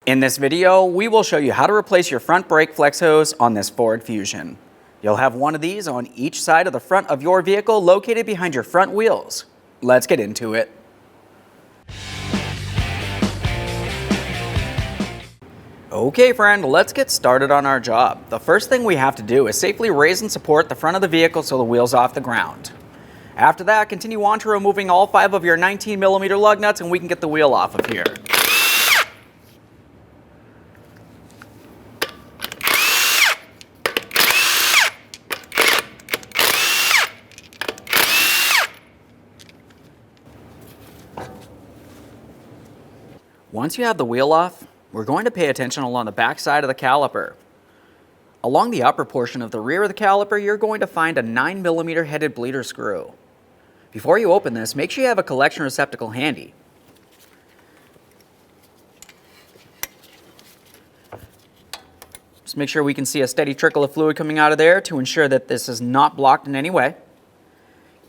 In this video, we will show you how to replace your front brake flex hose on this Ford Fusion. You'll have one of these on each side of the front of your vehicle located behind your front wheels. Let's get into it. Okay friend, let's get started on our job. The first thing we have to do is safely raise and support the front of the vehicle so the wheel's off the ground. After that, continue on to removing all 5 of your 19mm lug nuts and we can get the wheel off of here. Once you have the wheel off, we're going to pay attention along the back side of the caliper. Along the upper portion of the rear of the caliper, you're going to find a 9mm headed bleeder screw. Before you open this, make sure you have a collection receptacle handy. Just make sure we can see a steady trickle of fluid coming out of there to ensure that this is not blocked in any way.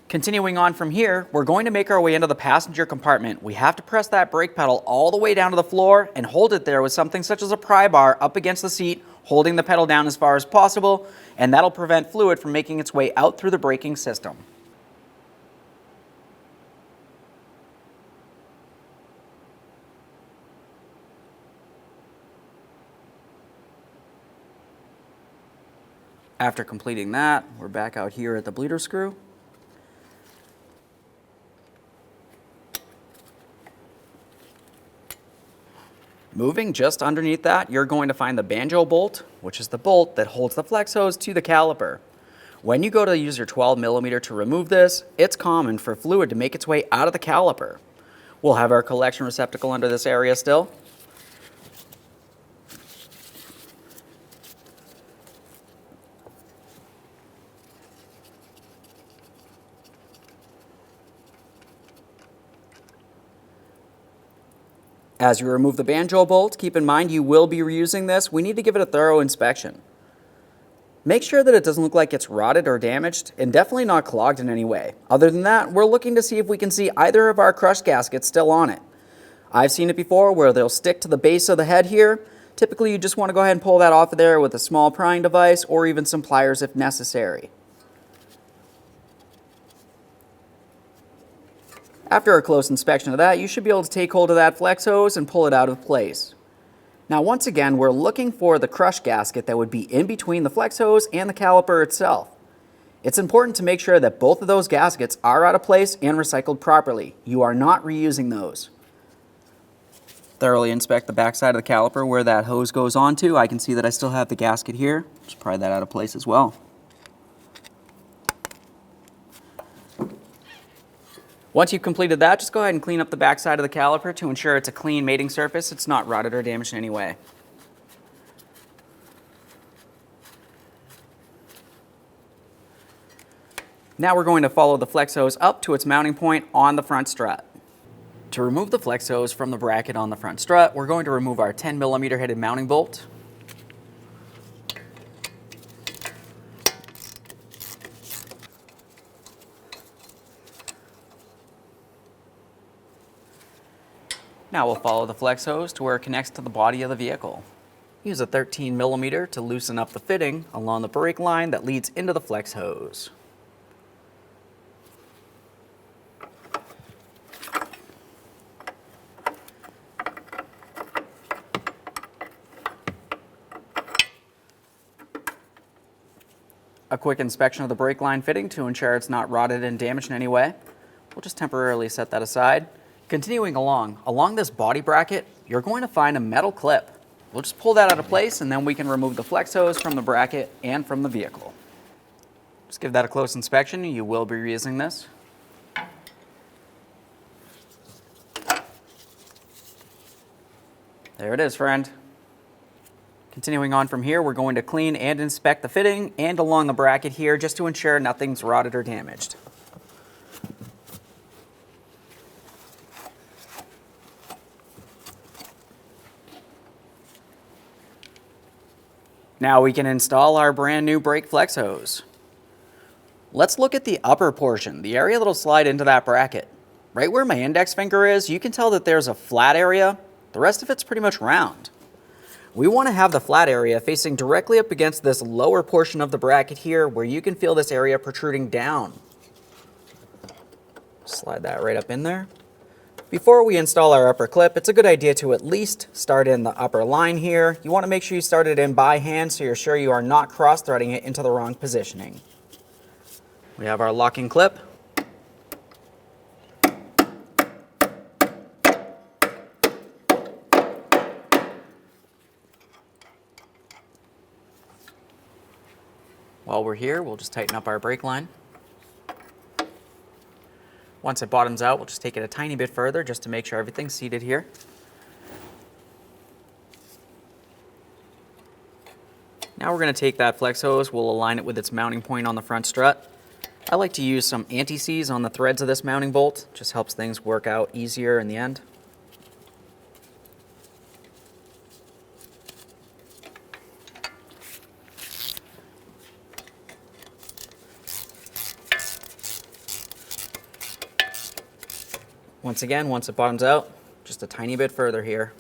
Continuing on from here, we're going to make our way into the passenger compartment. We have to press that brake pedal all the way down to the floor and hold it there with something such as a pry bar up against the seat, holding the pedal down as far as possible, and that'll prevent fluid from making its way out through the braking system. After completing that, we're back out here at the bleeder screw. Moving just underneath that, you're going to find the banjo bolt, which is the bolt that holds the flex hose to the caliper. When you go to use your 12mm to remove this, it's common for fluid to make its way out of the caliper. We'll have our collection receptacle under this area still. As you remove the banjo bolt, keep in mind you will be reusing this. We need to give it a thorough inspection. Make sure that it doesn't look like it's rotted or damaged, and definitely not clogged in any way. Other than that, we're looking to see if we can see either of our crush gaskets still on it. I've seen it before where they'll stick to the base of the head here. Typically, you just want to go ahead and pull that off of there with a small prying device or even some pliers if necessary. After a close inspection of that, you should be able to take hold of that flex hose and pull it out of place. Now once again, we're looking for the crush gasket that would be in between the flex hose and the caliper itself. It's important to make sure that both of those gaskets are out of place and recycled properly. You are not reusing those. Thoroughly inspect the back side of the caliper where that hose goes onto. I can see that I still have the gasket here. Just pry that out of place as well. Once you've completed that, just go ahead and clean up the back side of the caliper to ensure it's a clean mating surface. It's not rotted or damaged in any way. Now we're going to follow the flex hose up to its mounting point on the front strut. To remove the flex hose from the bracket on the front strut, we're going to remove our 10mm headed mounting bolt. Now we'll follow the flex hose to where it connects to the body of the vehicle. Use a 13mm to loosen up the fitting along the brake line that leads into the flex hose. A quick inspection of the brake line fitting to ensure it's not rotted and damaged in any way. We'll just temporarily set that aside. Continuing along this body bracket, you're going to find a metal clip. We'll just pull that out of place and then we can remove the flex hose from the bracket and from the vehicle. Just give that a close inspection. You will be reusing this. There it is, friend. Continuing on from here, we're going to clean and inspect the fitting and along the bracket here just to ensure nothing's rotted or damaged. Now we can install our brand new brake flex hose. Let's look at the upper portion, the area that'll slide into that bracket. Right where my index finger is, you can tell that there's a flat area. The rest of it's pretty much round. We want to have the flat area facing directly up against this lower portion of the bracket here where you can feel this area protruding down. Slide that right up in there. Before we install our upper clip, it's a good idea to at least start in the upper line here. You want to make sure you start it in by hand so you're sure you are not cross-threading it into the wrong positioning. We have our locking clip. While we're here, we'll just tighten up our brake line. Once it bottoms out, we'll just take it a tiny bit further just to make sure everything's seated here. Now we're going to take that flex hose, we'll align it with its mounting point on the front strut. I like to use some anti-seize on the threads of this mounting bolt, just helps things work out easier in the end. Once again, once it bottoms out, just a tiny bit further here.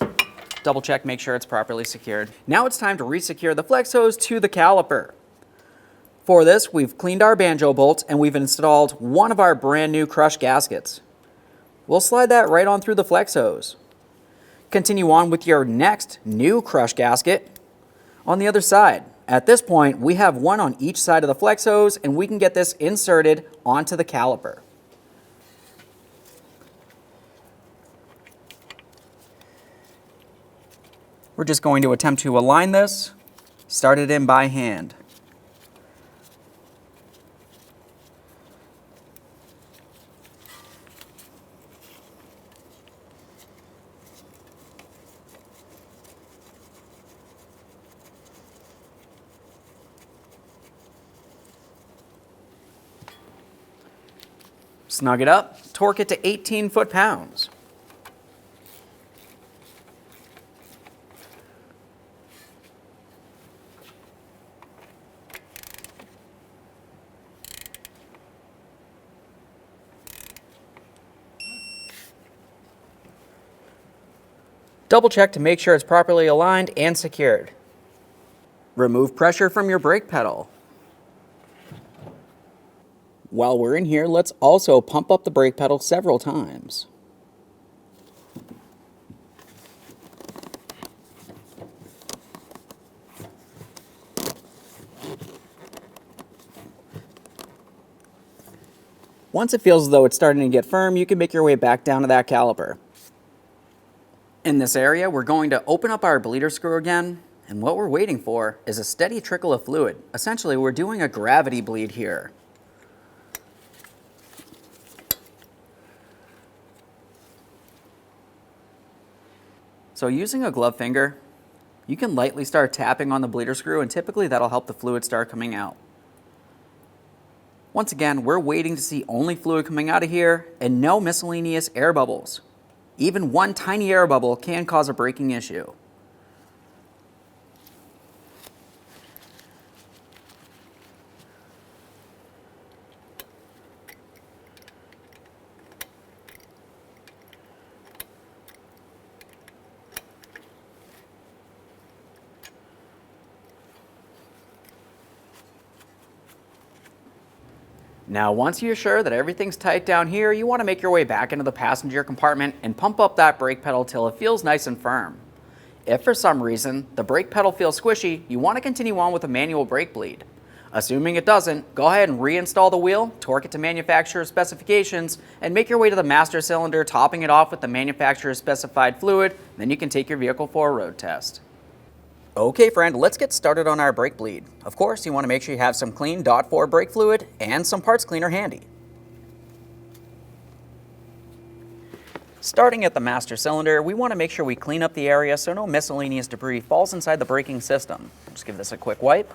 Double check, make sure it's properly secured. Now it's time to resecure the flex hose to the caliper. For this, we've cleaned our banjo bolts and we've installed one of our brand new crush gaskets. We'll slide that right on through the flex hose. Continue on with your next new crush gasket on the other side. At this point, we have one on each side of the flex hose and we can get this inserted onto the caliper. We're just going to attempt to align this, start it in by hand. Snug it up, torque it to 18 foot-pounds. Double check to make sure it's properly aligned and secured. Remove pressure from your brake pedal. While we're in here, let's also pump up the brake pedal several times. Once it feels as though it's starting to get firm, you can make your way back down to that caliper. In this area, we're going to open up our bleeder screw again, and what we're waiting for is a steady trickle of fluid. Essentially, we're doing a gravity bleed here. So using a glove finger, you can lightly start tapping on the bleeder screw, and typically that'll help the fluid start coming out. Once again, we're waiting to see only fluid coming out of here and no miscellaneous air bubbles. Even one tiny air bubble can cause a braking issue. Now, once you're sure that everything's tight down here, you want to make your way back into the passenger compartment and pump up that brake pedal till it feels nice and firm. If for some reason the brake pedal feels squishy, you want to continue on with a manual brake bleed. Assuming it doesn't, go ahead and reinstall the wheel, torque it to manufacturer's specifications, and make your way to the master cylinder, topping it off with the manufacturer's specified fluid. Then you can take your vehicle for a road test. Okay friend, let's get started on our brake bleed. Of course, you want to make sure you have some clean DOT4 brake fluid and some parts cleaner handy. Starting at the master cylinder, we want to make sure we clean up the area so no miscellaneous debris falls inside the braking system. Just give this a quick wipe.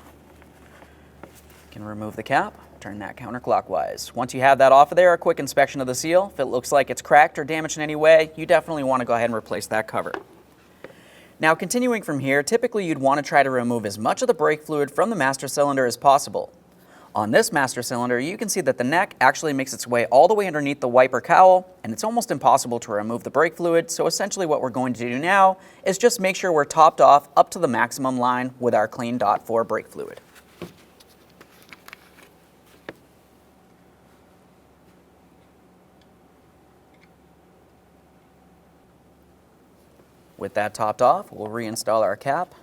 You can remove the cap, turn that counterclockwise. Once you have that off of there, a quick inspection of the seal. If it looks like it's cracked or damaged in any way, you definitely want to go ahead and replace that cover. Now, continuing from here, typically you'd want to try to remove as much of the brake fluid from the master cylinder as possible. On this master cylinder, you can see that the neck actually makes its way all the way underneath the wiper cowl, and it's almost impossible to remove the brake fluid, so essentially what we're going to do now is just make sure we're topped off up to the maximum line with our clean .4 brake fluid. With that topped off, we'll reinstall our cap.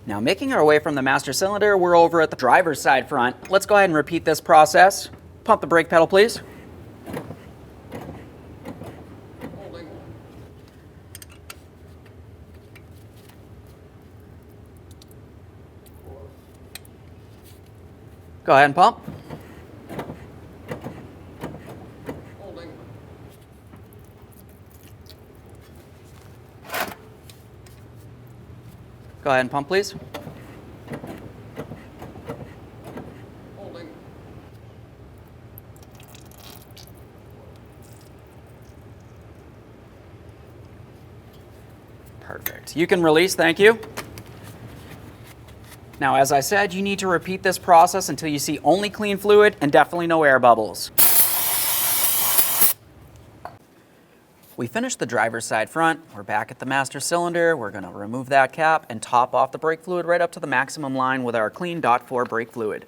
Now, making our way from the master cylinder, we're over at the driver's side front. Let's go ahead and repeat this process. Pump the brake pedal, please. Go ahead and pump. Go ahead and pump, please. Perfect. You can release, thank you. Now, as I said, you need to repeat this process until you see only clean fluid and definitely no air bubbles. We finished the driver's side front. We're back at the master cylinder. We're going to remove that cap and top off the brake fluid right up to the maximum line with our clean .4 brake fluid.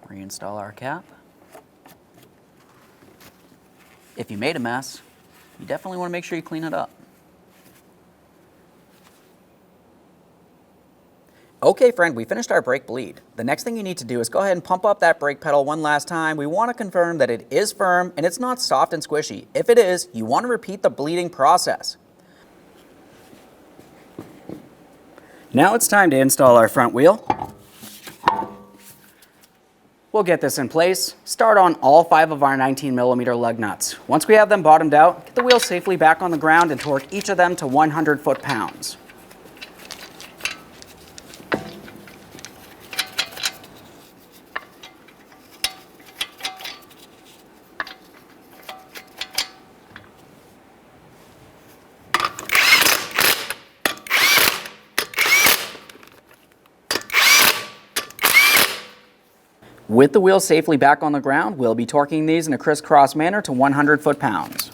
Reinstall our cap. If you made a mess, you definitely want to make sure you clean it up. Okay, friend, we finished our brake bleed. The next thing you need to do is go ahead and pump up that brake pedal one last time. We want to confirm that it is firm and it's not soft and squishy. If it is, you want to repeat the bleeding process. Now it's time to install our front wheel. We'll get this in place. Start on all 5 of our 19mm lug nuts. Once we have them bottomed out, get the wheels safely back on the ground and torque each of them to 100 foot-pounds. With the wheels safely back on the ground, we'll be torquing these in a crisscross manner to 100 foot-pounds.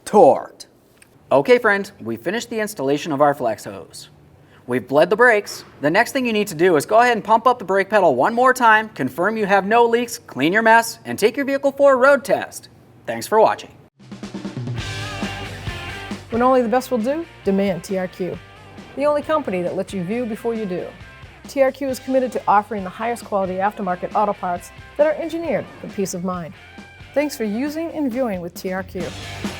Torqued. Okay, friend, we finished the installation of our flex hose. We've bled the brakes. The next thing you need to do is go ahead and pump up the brake pedal one more time, confirm you have no leaks, clean your mess, and take your vehicle for a road test. Thanks for watching. When only the best will do, demand TRQ. The only company that lets you view before you do. TRQ is committed to offering the highest quality aftermarket auto parts that are engineered for peace of mind. Thanks for using and viewing with TRQ.